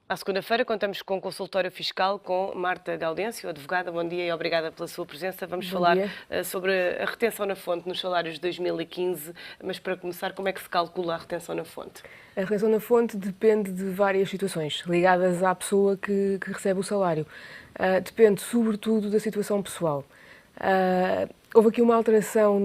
À segunda-feira contamos com o consultório fiscal com Marta Gaudêncio, advogada. Bom dia e obrigada pela sua presença. Vamos falar sobre a retenção na fonte nos salários de 2015, mas para começar, como é que se calcula a retenção na fonte? A retenção na fonte depende de várias situações ligadas à pessoa que recebe o salário. Depende sobretudo da situação pessoal. Houve aqui uma alteração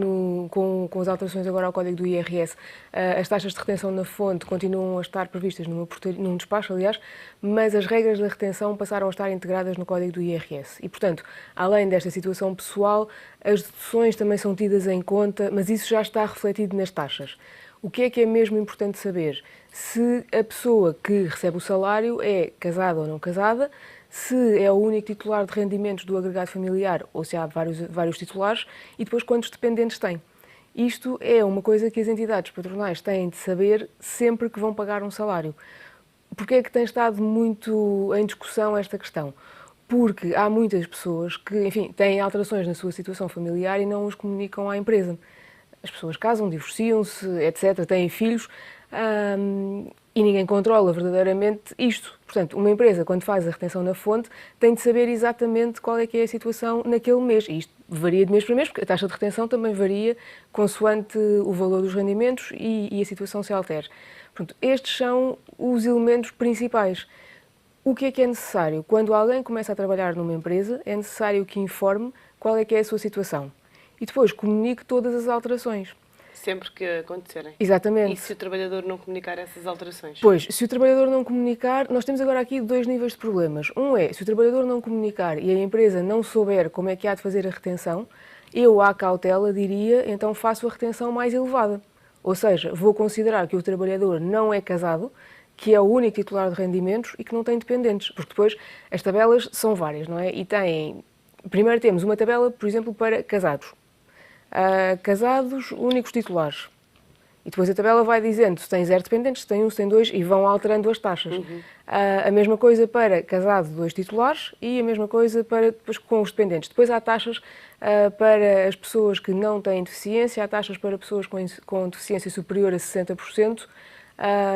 com as alterações agora ao Código do IRS. As taxas de retenção na fonte continuam a estar previstas num despacho, aliás, mas as regras da retenção passaram a estar integradas no Código do IRS. E, portanto, além desta situação pessoal, as deduções também são tidas em conta, mas isso já está refletido nas taxas. O que é mesmo importante saber? Se a pessoa que recebe o salário é casada ou não casada, se é o único titular de rendimentos do agregado familiar ou se há vários titulares e depois quantos dependentes tem. Isto é uma coisa que as entidades patronais têm de saber sempre que vão pagar um salário. Porquê é que tem estado muito em discussão esta questão? Porque há muitas pessoas que, enfim, têm alterações na sua situação familiar e não os comunicam à empresa. As pessoas casam, divorciam-se, etc., têm filhos e ninguém controla verdadeiramente isto. Portanto, uma empresa, quando faz a retenção na fonte, tem de saber exatamente qual é que é a situação naquele mês. E isto varia de mês para mês, porque a taxa de retenção também varia consoante o valor dos rendimentos e a situação se altere. Portanto, estes são os elementos principais. O que é necessário? Quando alguém começa a trabalhar numa empresa, é necessário que informe qual é que é a sua situação. E depois comunique todas as alterações. Sempre que acontecerem. Exatamente. E se o trabalhador não comunicar essas alterações? Pois, se o trabalhador não comunicar, nós temos agora aqui dois níveis de problemas. Um é, se o trabalhador não comunicar e a empresa não souber como é que há de fazer a retenção, eu, à cautela, diria, então faço a retenção mais elevada. Ou seja, vou considerar que o trabalhador não é casado, que é o único titular de rendimentos e que não tem dependentes. Porque depois as tabelas são várias, não é? E têm... Primeiro temos uma tabela, por exemplo, para casados. Casados, únicos titulares. E depois a tabela vai dizendo se tem 0 dependentes, se tem 1, se tem 2 e vão alterando as taxas. A mesma coisa para casado, 2 titulares e a mesma coisa para depois com os dependentes. Depois há taxas para as pessoas que não têm deficiência, há taxas para pessoas com deficiência superior a 60%.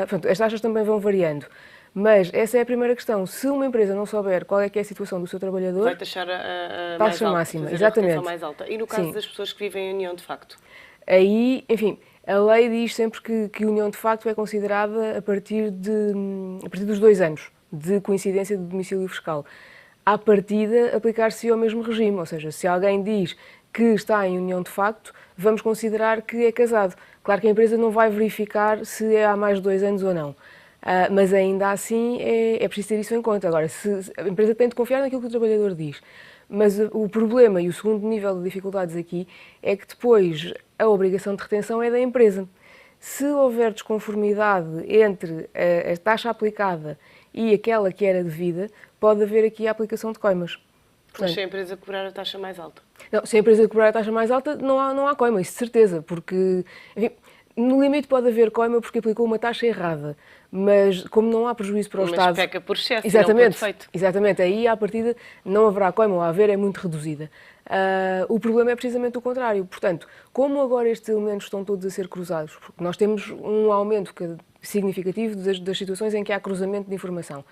Portanto, as taxas também vão variando. Mas essa é a primeira questão. Se uma empresa não souber qual é que é a situação do seu trabalhador... Vai taxar a taxa mais máxima, alta, exatamente. A mais alta. E no caso das pessoas que vivem em união de facto? Aí, enfim, a lei diz sempre que união de facto é considerada a partir dos 2 anos de coincidência de domicílio fiscal. À partida, aplicar-se ao mesmo regime, ou seja, se alguém diz que está em união de facto, vamos considerar que é casado. Claro que a empresa não vai verificar se é há mais de 2 anos ou não. Mas ainda assim é preciso ter isso em conta. Agora, a empresa tem de confiar naquilo que o trabalhador diz. Mas o problema e o segundo nível de dificuldades aqui é que depois a obrigação de retenção é da empresa. Se houver desconformidade entre a taxa aplicada e aquela que era devida, pode haver aqui a aplicação de coimas. Portanto, mas se a empresa cobrar a taxa mais alta? Não, se a empresa cobrar a taxa mais alta, não há coima, isso de certeza, porque... Enfim, no limite pode haver coima porque aplicou uma taxa errada, mas como não há prejuízo para o Estado... Mas peca por excesso, exatamente, não por defeito. Exatamente, aí à partida não haverá coima, ou a haver é muito reduzida. O problema é precisamente o contrário. Portanto, como agora estes elementos estão todos a ser cruzados, porque nós temos um aumento significativo das situações em que há cruzamento de informação,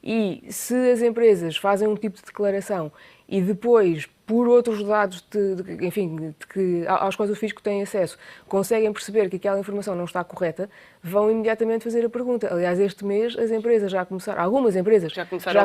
e se as empresas fazem um tipo de declaração e depois, por outros dados aos quais o fisco tem acesso, conseguem perceber que aquela informação não está correta, vão imediatamente fazer a pergunta. Aliás, este mês as empresas algumas empresas já começaram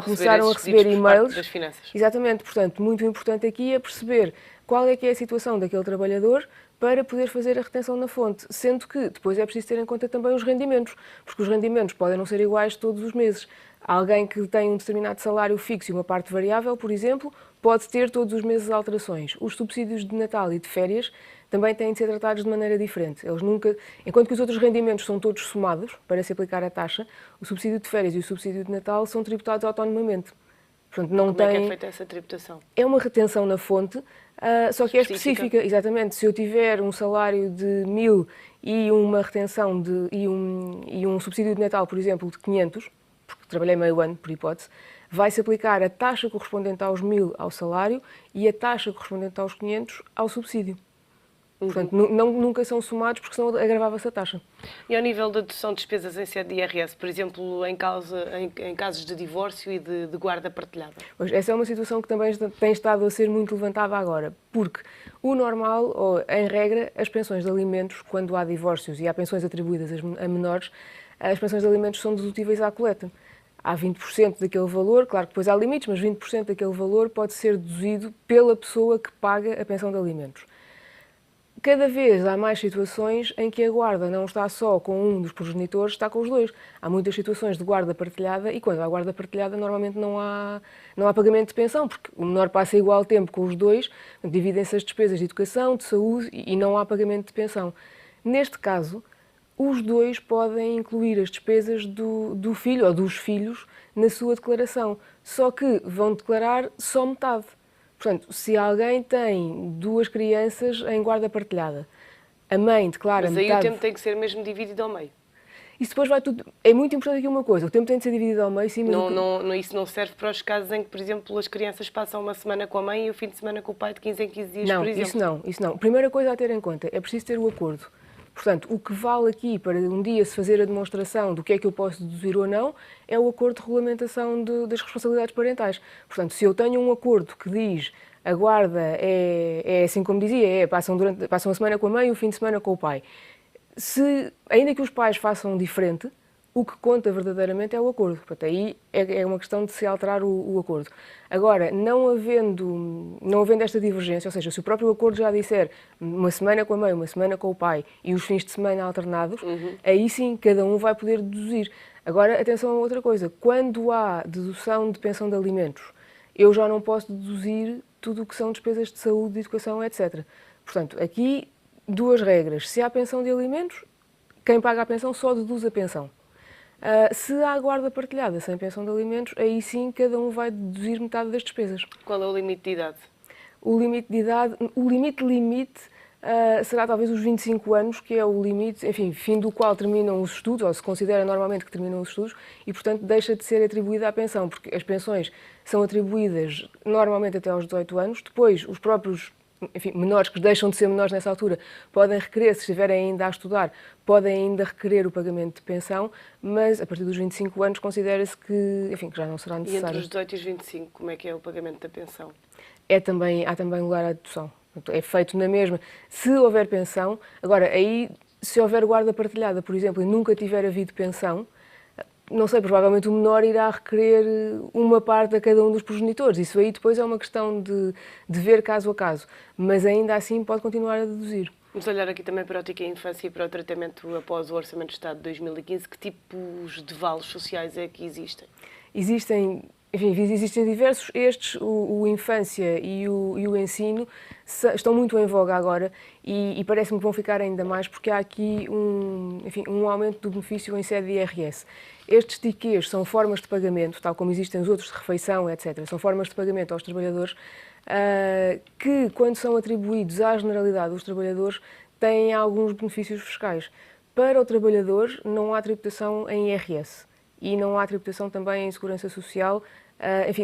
a receber e-mails das finanças. Exatamente, portanto, muito importante aqui é perceber qual é que é a situação daquele trabalhador para poder fazer a retenção na fonte, sendo que depois é preciso ter em conta também os rendimentos, porque os rendimentos podem não ser iguais todos os meses. Alguém que tem um determinado salário fixo e uma parte variável, por exemplo, pode ter todos os meses alterações. Os subsídios de Natal e de férias também têm de ser tratados de maneira diferente. Enquanto que os outros rendimentos são todos somados para se aplicar a taxa, o subsídio de férias e o subsídio de Natal são tributados autonomamente. Portanto, Como é que é feita essa tributação? É uma retenção na fonte, só que é específica. Exatamente. Se eu tiver um salário de 1.000 e uma retenção e um subsídio de Natal, por exemplo, de 500, porque trabalhei meio ano, por hipótese, vai-se aplicar a taxa correspondente aos 1.000 ao salário e a taxa correspondente aos 500 ao subsídio. Portanto, nunca são somados, porque senão agravava-se a taxa. E ao nível da dedução de despesas em sede de IRS, por exemplo, em casos de divórcio e de guarda partilhada? Pois, essa é uma situação que também tem estado a ser muito levantada agora, porque o normal, ou em regra, as pensões de alimentos, quando há divórcios e há pensões atribuídas a menores, as pensões de alimentos são dedutíveis à coleta. Há 20% daquele valor, claro que depois há limites, mas 20% daquele valor pode ser deduzido pela pessoa que paga a pensão de alimentos. Cada vez há mais situações em que a guarda não está só com um dos progenitores, está com os dois. Há muitas situações de guarda partilhada e quando há guarda partilhada normalmente não há pagamento de pensão, porque o menor passa igual tempo com os dois, dividem-se as despesas de educação, de saúde e não há pagamento de pensão. Neste caso, os dois podem incluir as despesas do filho ou dos filhos na sua declaração, só que vão declarar só metade. Portanto, se alguém tem duas crianças em guarda partilhada, a mãe declara metade... Mas aí o tempo tem que ser mesmo dividido ao meio. Isso depois vai tudo... É muito importante aqui uma coisa, o tempo tem de ser dividido ao meio, sim, mas isso não serve para os casos em que, por exemplo, as crianças passam uma semana com a mãe e o fim de semana com o pai de 15 em 15 dias, por exemplo. Isso não. Primeira coisa a ter em conta, é preciso ter o acordo. Portanto, o que vale aqui para um dia se fazer a demonstração do que é que eu posso deduzir ou não é o acordo de regulamentação das responsabilidades parentais. Portanto, se eu tenho um acordo que diz a guarda é assim como dizia, passam uma semana com a mãe e o fim de semana com o pai. Ainda que os pais façam diferente, o que conta verdadeiramente é o acordo. Portanto, aí é uma questão de se alterar o acordo. Agora, não havendo esta divergência, ou seja, se o próprio acordo já disser uma semana com a mãe, uma semana com o pai e os fins de semana alternados, aí sim cada um vai poder deduzir. Agora, atenção a outra coisa, quando há dedução de pensão de alimentos, eu já não posso deduzir tudo o que são despesas de saúde, de educação, etc. Portanto, aqui duas regras. Se há pensão de alimentos, quem paga a pensão só deduz a pensão. Se há guarda partilhada sem pensão de alimentos, aí sim cada um vai deduzir metade das despesas. Qual é o limite de idade? O limite será talvez os 25 anos, que é o limite, enfim, fim do qual terminam os estudos, ou se considera normalmente que terminam os estudos, e portanto deixa de ser atribuída à pensão, porque as pensões são atribuídas normalmente até aos 18 anos, depois os próprios menores que deixam de ser menores nessa altura podem requerer, se estiverem ainda a estudar, podem ainda requerer o pagamento de pensão, mas a partir dos 25 anos considera-se que já não será necessário. E entre os 18 e os 25, como é que é o pagamento da pensão? Há também lugar à dedução. É feito na mesma. Se houver pensão, agora, aí, se houver guarda partilhada, por exemplo, e nunca tiver havido pensão, não sei, provavelmente o menor irá requerer uma parte a cada um dos progenitores. Isso aí depois é uma questão de ver caso a caso. Mas ainda assim pode continuar a deduzir. Vamos olhar aqui também para a ótica infância e para o tratamento após o Orçamento de Estado de 2015. Que tipos de vales sociais é que existem? Existem diversos. Estes, o infância e o ensino, estão muito em voga agora e parece-me que vão ficar ainda mais porque há aqui um aumento do benefício em sede de IRS. Estes tickets são formas de pagamento, tal como existem os outros de refeição, etc. São formas de pagamento aos trabalhadores que, quando são atribuídos à generalidade dos trabalhadores, têm alguns benefícios fiscais. Para o trabalhador, não há tributação em IRS. E não há tributação também em segurança social,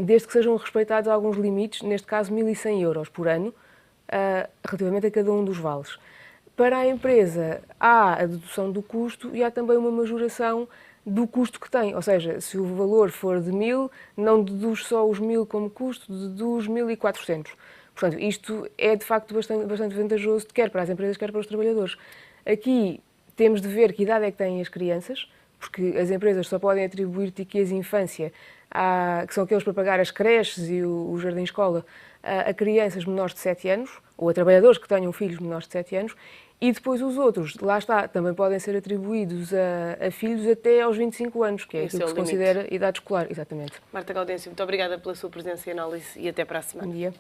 desde que sejam respeitados alguns limites, neste caso 1.100 euros por ano, relativamente a cada um dos vales. Para a empresa, há a dedução do custo e há também uma majoração do custo que tem, ou seja, se o valor for de 1.000, não deduz só os 1.000 como custo, deduz 1.400. Portanto, isto é de facto bastante vantajoso, quer para as empresas, quer para os trabalhadores. Aqui temos de ver que idade é que têm as crianças, porque as empresas só podem atribuir tickets de infância, que são aqueles para pagar as creches e o jardim-escola, a crianças menores de 7 anos, ou a trabalhadores que tenham filhos menores de 7 anos, e depois os outros, lá está, também podem ser atribuídos a filhos até aos 25 anos, que é aquilo que se considera idade escolar. Exatamente. Marta Gaudêncio, muito obrigada pela sua presença e análise e até para a semana. Bom dia.